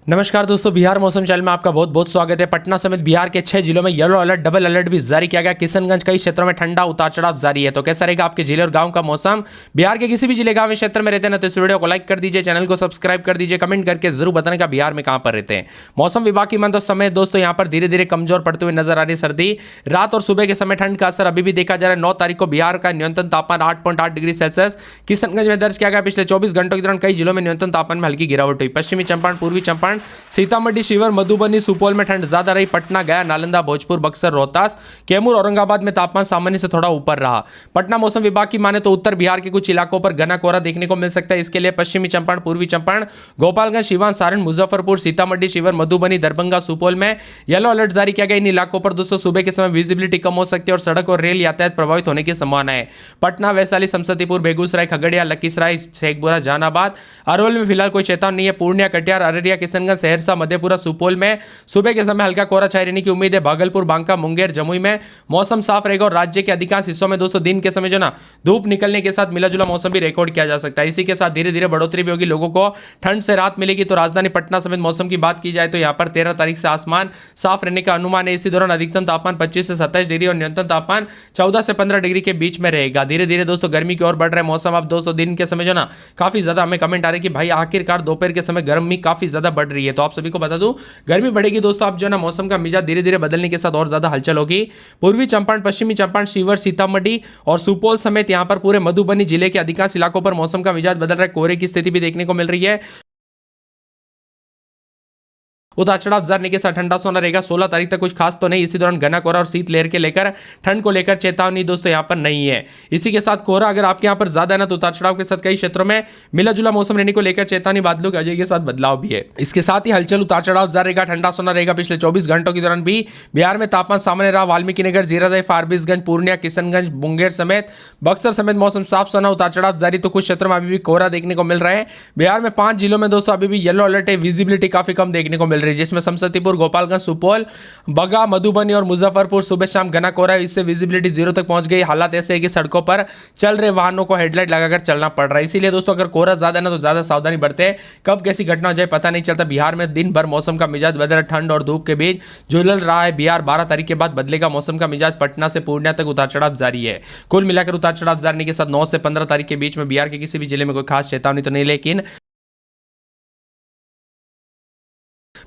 नमस्कार दोस्तों, बिहार मौसम चैनल में आपका बहुत बहुत स्वागत है। पटना समेत बिहार के 6 जिलों में येलो अलर्ट, डबल अलर्ट भी जारी किया गया। किशनगंज कई क्षेत्रों में ठंडा उतार चढ़ाव जारी है। तो कैसा रहेगा आपके जिले और गांव का मौसम? बिहार के किसी भी जिले गांव क्षेत्र में रहते हैं ना, तो इस वीडियो को लाइक कर दीजिए, चैनल को सब्सक्राइब कर दीजिए, कमेंट करके जरूर बताने का बिहार में कहां पर रहते हैं। मौसम विभाग की माने तो समय दोस्तों यहाँ पर धीरे धीरे कमजोर पड़ते हुए नजर आ रही सर्दी। रात और सुबह के समय ठंड का असर अभी भी देखा जा रहा है। 9 तारीख को बिहार का न्यूनतम तापमान 8.8 डिग्री सेल्सियस किशनगंज में दर्ज किया गया। पिछले 24 घंटों के दौरान कई जिलों में न्यूनतम तापमान में हल्की गिरावट हुई। पश्चिमी चंपारण, पूर्वी चंपारण, सीतामढ़ी, शिवहर, मधुबनी, सुपौल में ठंड ज्यादा रही। पटना, गया, नालंदा, भोजपुर, बक्सर, रोहतास, कैमूर, औरंगाबाद में तापमान सामान्य से थोड़ा ऊपर रहा। पटना मौसम विभाग की माने तो उत्तर बिहार के कुछ इलाकों पर घना कोहरा देखने को मिल सकता है। इसके लिए पश्चिमी चंपारण, पूर्वी चंपारण, गोपालगंज, सीवान, सारण, मुजफ्फरपुर, सीतामढ़ी, शिवहर, मधुबनी, दरभंगा, सुपौल में येलो अलर्ट जारी किया गया। इन इलाकों पर दोस्तों सुबह के समय विजिबिलिटी कम हो सकती है और सड़क और रेल यातायात प्रभावित होने की संभावना है। पटना, वैशाली, समस्तीपुर, बेगूसराय, खगड़िया, लखीसराय, शेखपुरा, जहानाबाद, अरवल में फिलहाल कोई चेतावनी नहीं है। पूर्णिया, कटिहार, अररिया, किशनगंज, सहरसा, मधेपुरा, सुपौल में सुबह के समय हल्का कोहरा छाए रहने की उम्मीद है। भागलपुर, बांका, मुंगेर, जमुई में मौसम साफ रहेगा और राज्य के अधिकांश हिस्सों में दोस्तों दिन के समय जो ना धूप निकलने के साथ मिला जुला मौसम भी रिकॉर्ड किया जा सकता है। इसी के साथ धीरे धीरे बढ़ोतरी भी होगी, लोगों को ठंड से राहत मिलेगी। तो राजधानी पटना समेत मौसम की बात की जाए तो यहां पर 13 तारीख से आसमान साफ रहने का अनुमान है। इसी दौरान अधिकतम तापमान 25 से 27 डिग्री और न्यूनतम तापमान 14 से 15 डिग्री के बीच में रहेगा। धीरे धीरे दोस्तों गर्मी की ओर बढ़ रहा है मौसम। अब दोस्तों दिन के समय जो ना काफी ज्यादा हमें कमेंट आ रहे हैं कि भाई आखिरकार दोपहर के समय गर्मी काफी ज्यादा बढ़ रही है। तो आप सभी को बता दूं, गर्मी बढ़ेगी दोस्तों। अब जो ना मौसम का मिजाज धीरे धीरे बदलने के साथ और ज्यादा हलचल होगी। पूर्वी चंपारण, पश्चिमी चंपारण, शिवहर, सीतामढ़ी और सुपौल समेत यहां पर पूरे मधुबनी जिले के अधिकांश इलाकों पर मौसम का मिजाज बदल रहा है। कोहरे की स्थिति भी देखने को मिल रही है। उतार चढ़ाव जारी के साथ ठंडा सोना रहेगा। 16 तारीख तक कुछ खास तो नहीं। इसी दौरान घना कोहरा और शीत लहर के लेकर ठंड को लेकर चेतावनी दोस्तों यहां पर नहीं है। इसी के साथ कोहरा अगर आपके यहां पर ज्यादा है ना, तो उतार चढ़ाव के साथ कई क्षेत्रों में मिला जुला मौसम रहने को लेकर चेतावनी, बादलों के अजय के साथ बदलाव भी है। इसके साथ ही हलचल, उतार चढ़ाव जारी रहेगा, ठंडा सोना रहेगा। पिछले 24 घंटों के दौरान भी बिहार में तापमान सामान्य रहा। वाल्मीकिनगर, जीरादेई, फारबिसगंज, पूर्णिया, किशनगंज, मुंगेर समेत बक्सर समेत मौसम साफ सोना, उतार चढ़ाव जारी। तो कुछ क्षेत्रों में अभी भी कोहरा देखने को मिल रहा है। बिहार में 5 जिलों में दोस्तों अभी भी येलो अलर्ट है। विजिबिलिटी काफी कम देखने को मिल रही है, जिसमें समस्तीपुर, गोपालगंज, सुपौल, बगा, मधुबनी और मुजफ्फरपुर सुबह शाम घना कोहरा, इससे विजिबिलिटी 0 तक पहुंच गई। हालात ऐसे है कि सड़कों पर चल रहे वाहनों को हेडलाइट लगाकर चलना पड़ रहा है। इसीलिए दोस्तों अगर कोहरा ज्यादा ना, तो ज्यादा सावधानी बरते। कब कैसी घटना हो जाए पता नहीं चलता। बिहार में दिन भर मौसम का मिजाज बदल, ठंड और धूप के बीच झुलल रहा है बिहार। 12 तारीख के बाद बदलेगा मौसम का मिजाज। पटना से पूर्णिया तक उतार चढ़ाव जारी है। कुल मिलाकर उतार चढ़ाव जारी के साथ 9 से 15 तारीख के बीच में बिहार के किसी भी जिले में कोई खास चेतावनी तो नहीं, लेकिन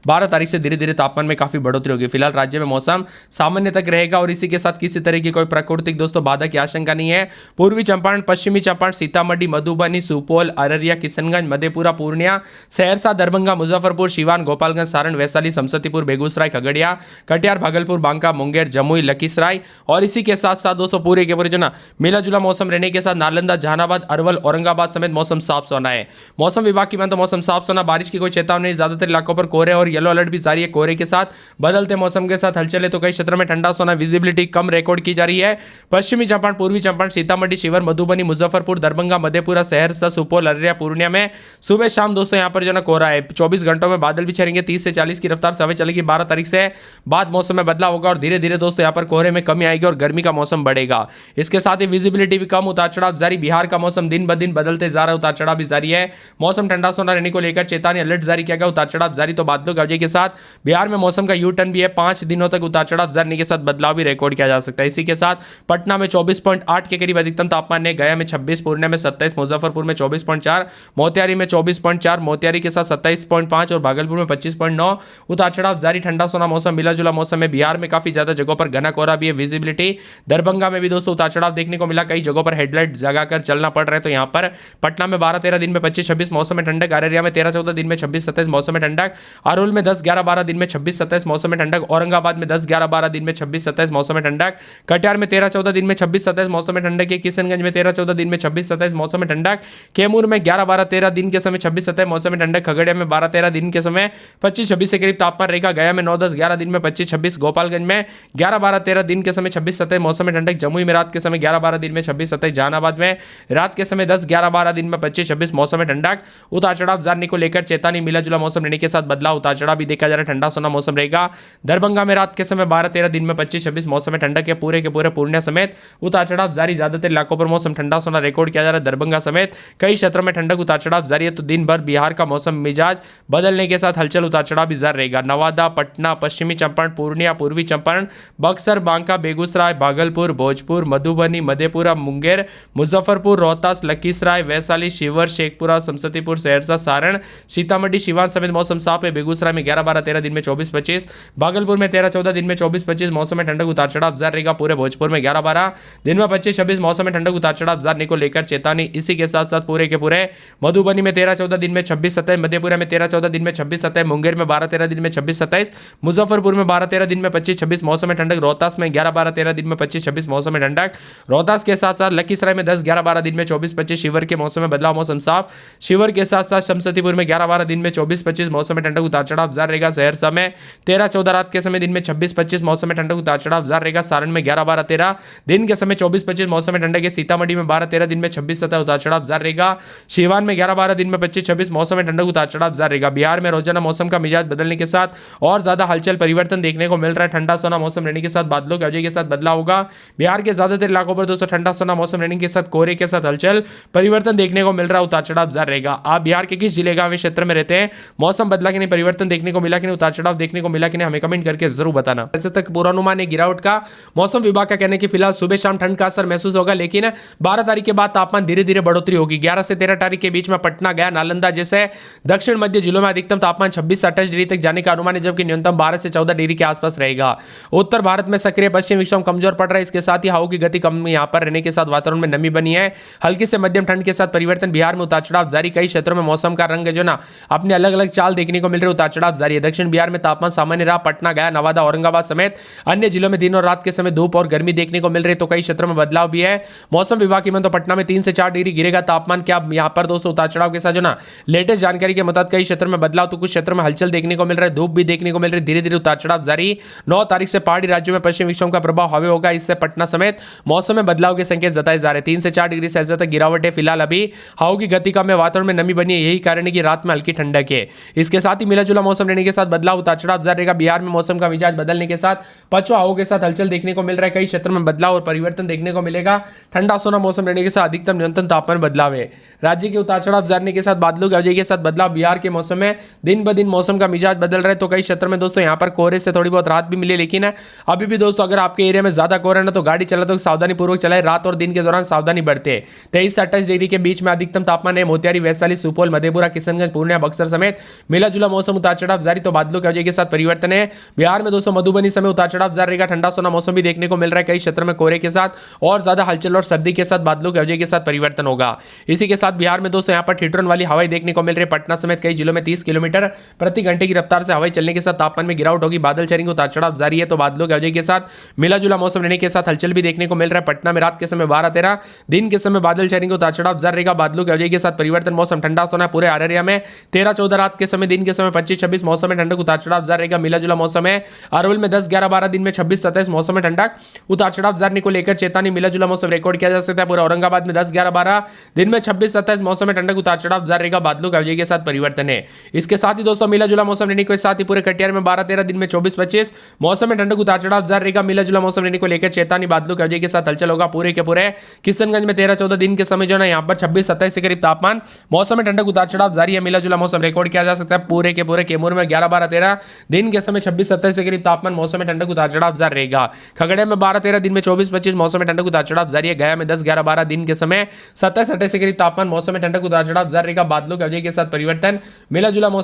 12 तारीख से धीरे धीरे तापमान में काफी बढ़ोतरी होगी। फिलहाल राज्य में मौसम सामान्य तक रहेगा और इसी के साथ किसी तरह की कोई प्राकृतिक दोस्तों बाधा की आशंका नहीं है। पूर्वी चंपारण, पश्चिमी चंपारण, सीतामढ़ी, मधुबनी, सुपौल, अररिया, किशनगंज, मधेपुरा, पूर्णिया, सहरसा, दरभंगा, मुजफ्फरपुर, सीवान, गोपालगंज, सारण, वैशाली, समस्तीपुर, बेगूसराय, खगड़िया, कटिहार, भागलपुर, बांका, मुंगेर, जमुई, लखीसराय और इसी के साथ साथ दोस्तों पूरे के पूरे जो ना मिला जुला मौसम रहने के साथ नालंदा, जहानाबाद, अरवल, औरंगाबाद समेत मौसम साफ सोना है। मौसम विभाग की माने तो मौसम साफ सोना, बारिश की कोई चेतावनी नहीं। ज्यादातर इलाकों पर कोहरे और येलो अलर्ट भी जारी है। कोहरे के साथ बदलते मौसम के साथ हलचल है, तो कई क्षेत्रों में ठंडा सोना, विजिबिलिटी कम रिकॉर्ड की जा रही है। पश्चिमी चंपारण, पूर्वी चंपारण, सीतामढ़ी, शिवहर, मधुबनी, मुजफ्फरपुर, दरभंगा, मधेपुरा, सहरसा, सुपौल, अररिया, पूर्णिया में सुबह शाम दोस्तों यहां पर जो ना कोहरा है। 24 घंटों में बादल भी छेड़ेंगे। 30 से 40 की रफ्तार से हवा चलेगी। 12 तारीख से बाद मौसम में बदलाव होगा और धीरे धीरे दोस्तों यहां पर कोहरे में कमी आएगी और गर्मी का मौसम बढ़ेगा। इसके साथ ही विजिबिलिटी भी कम, उतार चढ़ाव जारी। बिहार का मौसम दिन ब दिन बदलते जा रहा है, उतार चढ़ाव भी जारी है। मौसम ठंडा सोना रहने को लेकर चेतावनी, अलर्ट जारी किया गया। उतार चढ़ाव जारी, तो बादलों के के साथ बिहार में मौसम का यू टर्न भी है। 5 दिनों तक उतार चढ़ाव जारी के साथ बदलाव भी रिकॉर्ड किया जा सकता है। इसी के साथ पटना में 24.8 के करीब अधिकतम तापमान है। गया में 26, पूर्णिया में 27, मुजफ्फरपुर में 24.4, मोतिहारी में 24.4, मोतिहारी के साथ 27.5 और भागलपुर में 25.9 उतार चढ़ाव जारी। ठंडा सोना मौसम, मिला जुला मौसम है। बिहार में काफी ज्यादा जगहों पर घना कोहरा भी है। विजिबिलिटी दरभंगा में भी दोस्तों उतार चढ़ाव देखने को मिला। कई जगहों पर हेडलाइट जगाकर चलना पड़ रहा है। तो यहाँ पर पटना में 12-13 दिन में 25-26 मौसम में ठंडक, अररिया में 13-14 दिन में 26-27 मौसम में ठंडक, अरवल में 10-11-12 दिन में 26-27 मौसम में ठंडक, औरंगाबाद में 10-11-12 दिन में 26-27 मौसम में ठंडक, कटिहार में 13-14 दिन में 26-27 मौसम में ठंडक, किशनगंज में 13-14 दिन में 26-27 मौसम में ठंडक, कैमूर में 11-12-13 दिन के समय 26-27 मौसम में ठंडक, खगड़िया में 12-13 दिन के समय 25-26 के करीब तापमान रहेगा। गया में 9-10-11 दिन में 25-26, गोपालगंज में 11-12-13 दिन के समय 26-27 मौसम में ठंडक, जमुई में रात के समय 11-12 दिन में 26-27, जहानाबाद में रात के समय 10-11-12 दिन में 25-26 मौसम में ठंडक। उतार चढ़ाव जारी को लेकर चेतावनी, मिला जुला मौसम रहने के साथ बदलाव, उतार उतार चढ़ाव भी देखा जा रहा है, ठंडा सोना मौसम रहेगा। दरभंगा में रात के समय 12-13, दिन में 25-26 मौसम में ठंडक के पूरे पूर्णिया समेत उतार चढ़ाव जारी, ज्यादातर इलाकों पर मौसम ठंडा सोना रिकॉर्ड किया जा रहा है। दरभंगा समेत कई क्षेत्रों में ठंडक उतार चढ़ाव जारी है, तो दिन भर बिहार का मौसम मिजाज बदलने के साथ हलचल उतार चढ़ाव भी जारी रहेगा। नवादा, पटना, पश्चिमी चंपारण, पूर्णिया, पूर्वी चंपारण, बक्सर, बांका, बेगूसराय, भागलपुर, भोजपुर, मधुबनी, मधेपुरा, मुंगेर, मुजफ्फरपुर, रोहतास, लखीसराय, वैशाली, शिवर, शेखपुरा, समस्तीपुर, सहरसा, सारण, सीतामढ़ी, सिवान समेत मौसम साफ है। बेगूसराय में 11-12-13, दिन में 24-25, भागलपुर में 13-14, दिन में 24-25 मौसम में ठंडक उतार चढ़ाव जारी रहेगा। पूरे भोजपुर में 11-12, दिन में 25-26 मौसम में ठंडक उतार चढ़ाव जारी को लेकर चेतावनी। इसी के साथ साथ पूरे के पूरे मधुबनी में 13-14, दिन में 26-27, मधेपुरा में 13-14, दिन में 26-27, मुंगेर में 12-13, दिन में 26-27, मुजफ्फरपुर में 12-13, दिन में 25-26 मौसम में ठंडक, रोहतास में 11-12-13, दिन में 25-26 मौसम में ठंडक, रोहतास के साथ साथ लखीसराय में 10-11-12, दिन में 24-25, शिवर के मौसम में बदलाव, मौसम साफ। शिवर के साथ साथ शमसतीपुर में 11-12, दिन में 24-25 मौसम में ठंडक उतार चढ़ाव जारी रहेगा। सहरसा में 13-14, रात के समय दिन में 26-25 मौसम में ठंडक उतार चढ़ाव जारी रहेगा। सारण में 11-12-13, दिन के समय 24-25 मौसम में ठंडक है। सीतामढ़ी में 12-13, दिन में 26-27 उतार चढ़ाव जारी रहेगा। सिवान में 11-12, दिन में 25-26 मौसम में ठंडक उतार चढ़ाव जारी रहेगा। बिहार में रोजाना मौसम का मिजाज बदलने के साथ और ज्यादा हलचल परिवर्तन देखने को मिल रहा है। ठंडा सोना मौसम रहने के साथ बादलों की वजह के साथ बदलाव होगा। बिहार के ज्यादातर इलाकों पर दोस्तों ठंडा सोना मौसम रहने के साथ कोहरे के साथ हलचल परिवर्तन देखने को मिल रहा है, उतार चढ़ाव जारी रहेगा। आप बिहार के किस जिले का क्षेत्र में रहते हैं, मौसम बदला कि नहीं, परिवर्तन देखने को मिला कि नहीं, उतार चढ़ाव देखने को मिला कि नहीं, हमें कमेंट करके जरूर बताना। ऐसे तक पूर्वानुमान है गिरावट का। मौसम विभाग का कहना है कि फिलहाल सुबह शाम ठंड का असर महसूस होगा, लेकिन 12 तारीख के बाद तापमान धीरे धीरे बढ़ोतरी होगी। 11 से 13 तारीख के बीच में पटना, गया, नालंदा जैसे दक्षिण मध्य जिलों में अधिकतम तापमान 26 से 28 डिग्री तक जाने का अनुमान है, जबकि न्यूनतम 12 से 14 डिग्री के आसपास रहेगा। उत्तर भारत में सक्रिय पश्चिम विक्षोभ कमजोर पड़ रहा है, इसके साथ ही हवा की गति कम यहां पर रहने के साथ वातावरण में नमी बनी है। हल्की से मध्यम ठंड के साथ परिवर्तन, बिहार में उतार चढ़ाव जारी। कई क्षेत्रों में मौसम का रंग जो ना अपने अलग अलग चाल देखने को मिल रहे, उतार चढ़ाव जारी है। दक्षिण बिहार में तापमान सामान्य रहा। पटना, गया, नवादा, औरंगाबाद समेत अन्य जिलों में दिन और रात के समय धूप और गर्मी देखने को मिल रही है, तो कई क्षेत्रों में बदलाव भी है। मौसम विभाग की तो पटना में 3 से 4 डिग्री गिरेगा तापमान। क्या यहां पर दोस्तों उतार चढ़ाव के साथ जो ना लेटेस्ट जानकारी के मुताबिक कई क्षेत्रों में बदलाव, तो कुछ क्षेत्रों में हलचल देखने को मिल रहा है, धूप भी देखने को मिल रही है। धीरे धीरे उतार चढ़ाव जारी। 9 तारीख से पहाड़ी राज्यों में पश्चिम विक्षोभ का प्रभाव हावी होगा, इससे पटना समेत मौसम में बदलाव के संकेत जताए जा रहे हैं। 3 से 4 डिग्री सेल्सियस तक गिरावट है। फिलहाल अभी हवा की गति कम है, वातावरण में नमी बनी है, यही कारण है कि रात में हल्की ठंडक है। इसके साथ ही मिला जुला मौसम रहने के साथ बदलाव, उतार चढ़ाव जारी रहेगा। बिहार में मौसम का मिजाज बदलने के साथ पछुआ हवा के साथ हलचल देखने को मिल रहा है। कई क्षेत्रों में बदलाव और परिवर्तन देखने को मिलेगा। ठंडा सोना मौसम रहने के साथ अधिकतम न्यूनतम तापमान बदलाव है। राज्य के उतार चढ़ाव जाने के साथ बादलों की वजह के साथ बदलाव। बिहार के मौसम में दिन ब दिन मौसम का मिजाज बदल रहा है, तो कई क्षेत्रों में दोस्तों यहाँ पर कोहरे से थोड़ी बहुत राहत भी मिली, लेकिन अभी भी दोस्तों अगर आपके एरिया में ज्यादा कोहरा ना, तो गाड़ी चलाते वक्त सावधानी पूर्वक चलाए। रात और दिन के दौरान सावधानी बढ़ते हैं। 23 से 28 डिग्री के बीच में अधिकतम तापमान है। मोतिहारी, वैशाली, सुपौल, मधेपुरा, किशनगंज, पूर्णिया, बक्सर समेत मिला जुला मौसम उतार चढ़ाव जारी, तो बादलों की वजह के साथ परिवर्तन है। बिहार में दोस्तों मधुबनी समय उतार चढ़ाव जारी रहेगा। ठंडा सोना मौसम भी देखने को मिल रहा है। कई क्षेत्रों में कोहरे के साथ और ज्यादा हलचल और सर्दी के साथ बादलों की वजह के साथ परिवर्तन होगा। इसी के साथ बिहार में दोस्तों यहाँ पर ठिठुरन वाली हवाएं देखने को मिल रही है। पटना समेत कई जिलों में 30 किलोमीटर प्रति घंटे की रफ्तार से हवाएं चलने के साथ तापमान में गिरावट होगी। बादल छाएंगे, उतार चढ़ाव जारी है, तो बादलों की वजह के साथ मिला जुला मौसम रहने के साथ हलचल भी देखने को मिल रहा है। पटना में रात के समय 12-13, दिन के समय बादल छाएंगे, उतार चढ़ाव जारी रहेगा। बादलों की वजह के साथ परिवर्तन, मौसम ठंडा सोना है। पूरे अररिया में 13-14, रात के समय दिन के समय 25-26 मौसम में ठंडक, उतार चढ़ाव जारी रहेगा। मिला जुला मौसम है। अरवल में 10-11-12, दिन में 26-27 मौसम में ठंडक, उतार चढ़ाव जारी को लेकर चेतावनी। मिला जुला मौसम रिकॉर्ड किया जा सकता है। पूरे औरंगाबाद में 10-11-12, दिन में 26-27 मौसम में ठंडक, उतार चढ़ाव जारी रहेगा। बादलों की वजह के साथ परिवर्तन है। इसके साथ ही दोस्तों मिला जुला मौसम रहने के साथ ही पूरे कटिहार में 12-13, दिन में 24-25 मौसम में ठंडक, उतार चढ़ाव जारी रहेगा। मिला जुला मौसम रहने को लेकर चेतावनी। बादलों की वजह के साथ हलचल होगा। पूरे के पूरे किशनगंज में 13-14, दिन के समय जो है यहाँ पर 26-27 के करीब तापमान, मौसम में ठंडक, उतार चढ़ाव जारी है। मिला जुला मौसम रिकॉर्ड किया जा सकता है। पूरे के पूरे कैमूर में 11-12-13, दिन के समय 26-27 के करीब तापमान, मौसम में ठंडक, उतार चढ़ाव जारी रहेगा। खगड़िया में 12-13, दिन में 24-25 मौसम में ठंडक, उतार चढ़ाव जारी है। गया में 10-11-12, दिन के समय 27-28 के करीब तापमान, मौसम में ठंडक, उतार चढ़ाव जारी रहेगा। बादलों की वजह के साथ परिवर्तन। मिला जुला मौसम